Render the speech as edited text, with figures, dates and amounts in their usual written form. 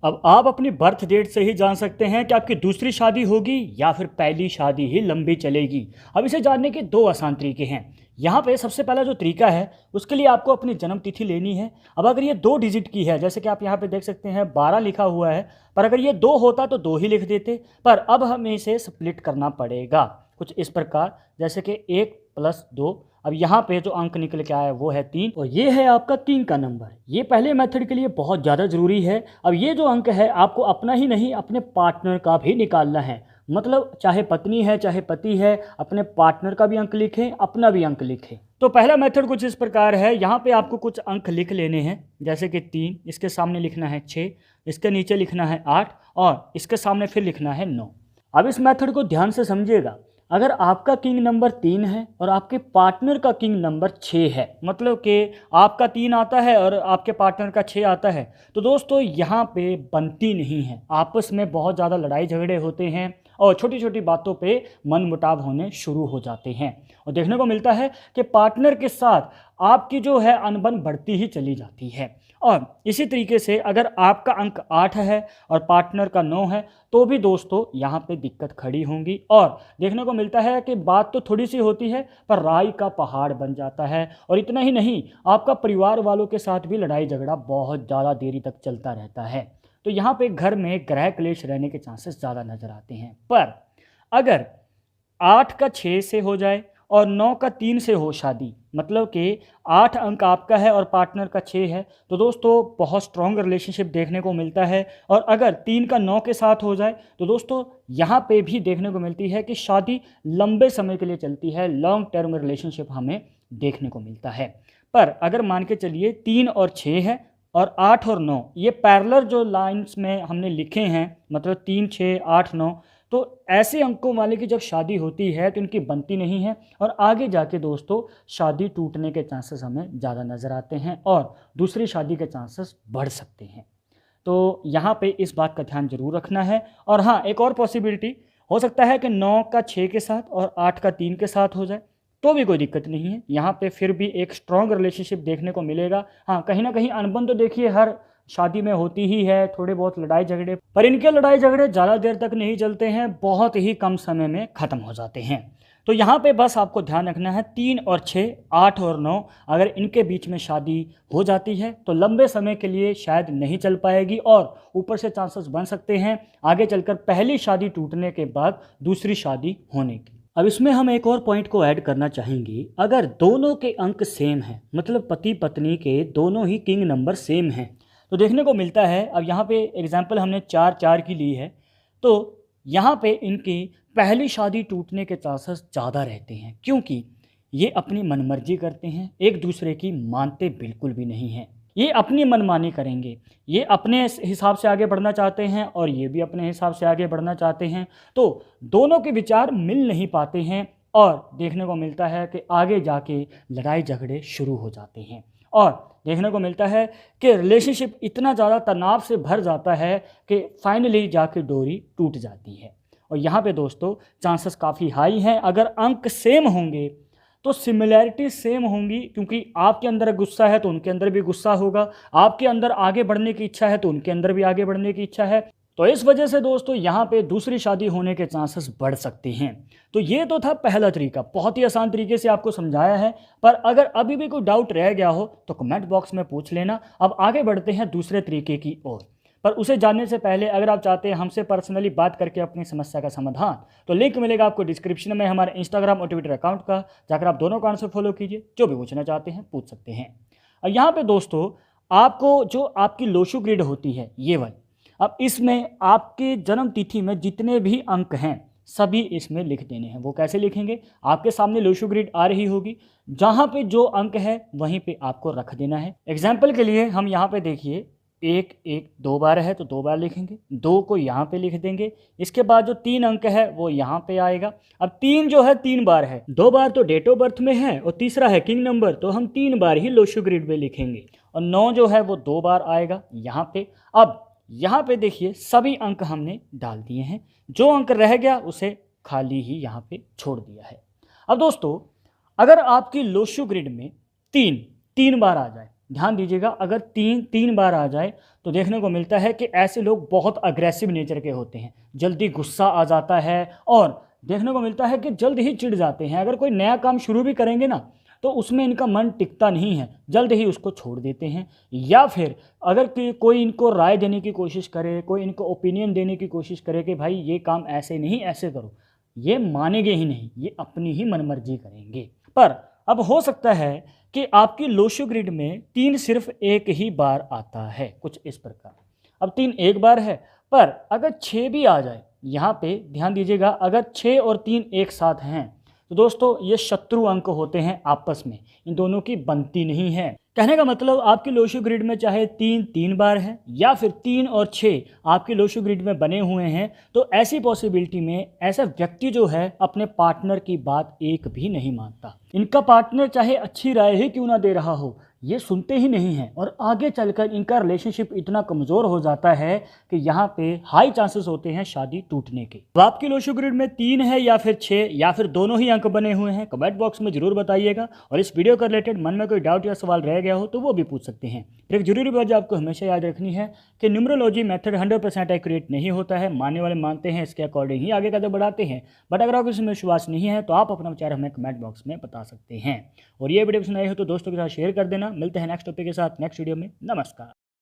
अब आप अपनी बर्थ डेट से ही जान सकते हैं कि आपकी दूसरी शादी होगी या फिर पहली शादी ही लंबी चलेगी। अब इसे जानने के दो आसान तरीके हैं। यहाँ पे सबसे पहला जो तरीका है उसके लिए आपको अपनी जन्म तिथि लेनी है। अब अगर ये 2 डिजिट की है, जैसे कि आप यहाँ पे देख सकते हैं 12 लिखा हुआ है, पर अगर ये 2 होता तो 2 ही लिख देते, पर अब हमें इसे स्प्लिट करना पड़ेगा कुछ इस प्रकार, जैसे कि 1+2। अब यहाँ पे जो अंक निकल के आया वो है 3 और ये है आपका 3 का नंबर। ये पहले मेथड के लिए बहुत ज़्यादा ज़रूरी है। अब ये जो अंक है आपको अपना ही नहीं अपने पार्टनर का भी निकालना है। मतलब चाहे पत्नी है चाहे पति है, अपने पार्टनर का भी अंक लिखें, अपना भी अंक लिखें। तो पहला मेथड कुछ इस प्रकार है। यहाँ पे आपको कुछ अंक लिख लेने हैं, जैसे कि 3, इसके सामने लिखना है 6, इसके नीचे लिखना है 8 और इसके सामने फिर लिखना है 9। अब इस मेथड को ध्यान से समझिएगा। अगर आपका किंग नंबर 3 है और आपके पार्टनर का किंग नंबर 6 है, मतलब कि आपका 3 आता है और आपके पार्टनर का 6 आता है, तो दोस्तों यहाँ पे बनती नहीं है। आपस में बहुत ज़्यादा लड़ाई झगड़े होते हैं और छोटी छोटी बातों पे मनमुटाव होने शुरू हो जाते हैं। और देखने को मिलता है कि पार्टनर के साथ आपकी जो है अनबन बढ़ती ही चली जाती है। और इसी तरीके से अगर आपका अंक 8 है और पार्टनर का 9 है, तो भी दोस्तों यहाँ पे दिक्कत खड़ी होंगी। और देखने को मिलता है कि बात तो थोड़ी सी होती है पर राई का पहाड़ बन जाता है। और इतना ही नहीं, आपका परिवार वालों के साथ भी लड़ाई झगड़ा बहुत ज़्यादा देरी तक चलता रहता है। तो यहाँ पे घर में ग्रह क्लेश रहने के चांसेस ज़्यादा नज़र आते हैं। पर अगर 8 का 6 से हो जाए और 9 का 3 से हो शादी, मतलब कि 8 अंक आपका है और पार्टनर का 6 है, तो दोस्तों बहुत स्ट्रॉन्ग रिलेशनशिप देखने को मिलता है। और अगर 3 का 9 के साथ हो जाए तो दोस्तों यहाँ पे भी देखने को मिलती है कि शादी लंबे समय के लिए चलती है, लॉन्ग टर्म रिलेशनशिप हमें देखने को मिलता है। पर अगर मान के चलिए 3 और 6 है और 8 और 9 ये पैरेलल जो लाइंस में हमने लिखे हैं, मतलब 3, 6, 8, 9, तो ऐसे अंकों वाले की जब शादी होती है तो इनकी बनती नहीं है और आगे जाके दोस्तों शादी टूटने के चांसेस हमें ज़्यादा नज़र आते हैं और दूसरी शादी के चांसेस बढ़ सकते हैं। तो यहाँ पे इस बात का ध्यान जरूर रखना है। और हाँ, एक और पॉसिबिलिटी हो सकता है कि 9 का 6 के साथ और 8 का 3 के साथ हो जाए, तो भी कोई दिक्कत नहीं है। यहाँ पे फिर भी एक स्ट्रॉन्ग रिलेशनशिप देखने को मिलेगा। हाँ, कहीं ना कहीं अनबन तो देखिए हर शादी में होती ही है, थोड़े बहुत लड़ाई झगड़े, पर इनके लड़ाई झगड़े ज़्यादा देर तक नहीं चलते हैं, बहुत ही कम समय में ख़त्म हो जाते हैं। तो यहाँ पे बस आपको ध्यान रखना है 3 और 6, 8 और 9 अगर इनके बीच में शादी हो जाती है तो लंबे समय के लिए शायद नहीं चल पाएगी और ऊपर से चांसेस बन सकते हैं आगे चलकर पहली शादी टूटने के बाद दूसरी शादी होने की। अब इसमें हम एक और पॉइंट को ऐड करना चाहेंगे। अगर दोनों के अंक सेम हैं, मतलब पति पत्नी के दोनों ही किंग नंबर सेम हैं, तो देखने को मिलता है, अब यहाँ पे एग्जाम्पल हमने 4-4 की ली है, तो यहाँ पे इनकी पहली शादी टूटने के चांसेस ज़्यादा रहते हैं, क्योंकि ये अपनी मनमर्जी करते हैं, एक दूसरे की मानते बिल्कुल भी नहीं हैं। ये अपनी मनमानी करेंगे, ये अपने हिसाब से आगे बढ़ना चाहते हैं और ये भी अपने हिसाब से आगे बढ़ना चाहते हैं। तो दोनों के विचार मिल नहीं पाते हैं और देखने को मिलता है कि आगे जाके लड़ाई झगड़े शुरू हो जाते हैं। और देखने को मिलता है कि रिलेशनशिप इतना ज़्यादा तनाव से भर जाता है कि फाइनली जाके डोरी टूट जाती है। और यहाँ पे दोस्तों चांसेस काफ़ी हाई हैं। अगर अंक सेम होंगे तो सिमिलैरिटी सेम होंगी, क्योंकि आपके अंदर गुस्सा है तो उनके अंदर भी गुस्सा होगा, आपके अंदर आगे बढ़ने की इच्छा है तो उनके अंदर भी आगे बढ़ने की इच्छा है। तो इस वजह से दोस्तों यहाँ पे दूसरी शादी होने के चांसेस बढ़ सकते हैं। तो ये तो था पहला तरीका, बहुत ही आसान तरीके से आपको समझाया है। पर अगर अभी भी कोई डाउट रह गया हो तो कमेंट बॉक्स में पूछ लेना। अब आगे बढ़ते हैं दूसरे तरीके की ओर, पर उसे जानने से पहले अगर आप चाहते हैं हमसे पर्सनली बात करके अपनी समस्या का समाधान, तो लिंक मिलेगा आपको डिस्क्रिप्शन में हमारे इंस्टाग्राम और ट्विटर अकाउंट का, जाकर आप दोनों अकाउंट से फॉलो कीजिए, जो भी पूछना चाहते हैं पूछ सकते हैं। और यहाँ पे दोस्तों आपको जो आपकी लोशु ग्रिड होती है ये वाली, अब इसमें आपके जन्म तिथि में जितने भी अंक हैं सभी इसमें लिख देने हैं। वो कैसे लिखेंगे, आपके सामने लोशु ग्रिड आ रही होगी, जहाँ पे जो अंक है वहीं पे आपको रख देना है। एग्जाम्पल के लिए हम यहाँ पे देखिए 1 1 2 बार है तो 2 बार लिखेंगे, 2 को यहाँ पे लिख देंगे। इसके बाद जो 3 अंक है वो यहाँ पे आएगा। अब 3 जो है 3 बार है, 2 बार तो डेट ऑफ बर्थ में है और तीसरा है किंग नंबर, तो हम 3 बार ही लोशु ग्रिड में लिखेंगे। और 9 जो है वो 2 बार आएगा यहाँ पे। अब यहाँ पे देखिए सभी अंक हमने डाल दिए हैं, जो अंक रह गया उसे खाली ही यहाँ पे छोड़ दिया है। अब दोस्तों अगर आपकी लोशु ग्रिड में 3 बार आ जाए ध्यान दीजिएगा, अगर तीन बार आ जाए तो देखने को मिलता है कि ऐसे लोग बहुत अग्रेसिव नेचर के होते हैं, जल्दी गुस्सा आ जाता है और देखने को मिलता है कि जल्द ही चिढ़ जाते हैं। अगर कोई नया काम शुरू भी करेंगे ना तो उसमें इनका मन टिकता नहीं है, जल्द ही उसको छोड़ देते हैं। या फिर अगर कोई इनको राय देने की कोशिश करे, कोई इनको ओपिनियन देने की कोशिश करे कि भाई ये काम ऐसे नहीं ऐसे करो, ये मानेंगे ही नहीं, ये अपनी ही मनमर्जी करेंगे। पर अब हो सकता है कि आपकी लोशो ग्रिड में 3 सिर्फ एक ही बार आता है, कुछ इस प्रकार। अब 3 एक बार है, पर अगर 6 भी आ जाए, यहाँ पे ध्यान दीजिएगा, अगर 6 और 3 एक साथ हैं तो दोस्तों ये शत्रु अंक होते हैं आपस में, इन दोनों की बनती नहीं है। कहने का मतलब आपकी लोशो ग्रिड में चाहे 3 बार है या फिर 3 और 6 आपके लोशो ग्रिड में बने हुए हैं, तो ऐसी पॉसिबिलिटी में ऐसा व्यक्ति जो है अपने पार्टनर की बात एक भी नहीं मानता। इनका पार्टनर चाहे अच्छी राय ही क्यों ना दे रहा हो, ये सुनते ही नहीं हैं और आगे चलकर इनका रिलेशनशिप इतना कमज़ोर हो जाता है कि यहाँ पे हाई चांसेस होते हैं शादी टूटने के। तो आपकी लोशो ग्रिड में 3 है या फिर 6 या फिर दोनों ही अंक बने हुए हैं, कमेंट बॉक्स में जरूर बताइएगा। और इस वीडियो के रिलेटेड मन में कोई डाउट या सवाल रह गया हो तो वो भी पूछ सकते हैं। फिर एक जरूरी बात जो आपको हमेशा याद रखनी है कि न्यूमरोलॉजी मेथड 100% एक्यूरेट नहीं होता है। मानने वाले मानते हैं, इसके अकॉर्डिंग ही आगे कदम बढ़ाते हैं। बट अगर आपको इसमें विश्वास नहीं है तो आप अपना विचार हमें कमेंट बॉक्स में बता सकते हैं। और ये वीडियो सुनाई हो तो दोस्तों के साथ शेयर कर देना। मिलते हैं नेक्स्ट टॉपिक के साथ नेक्स्ट वीडियो में। नमस्कार।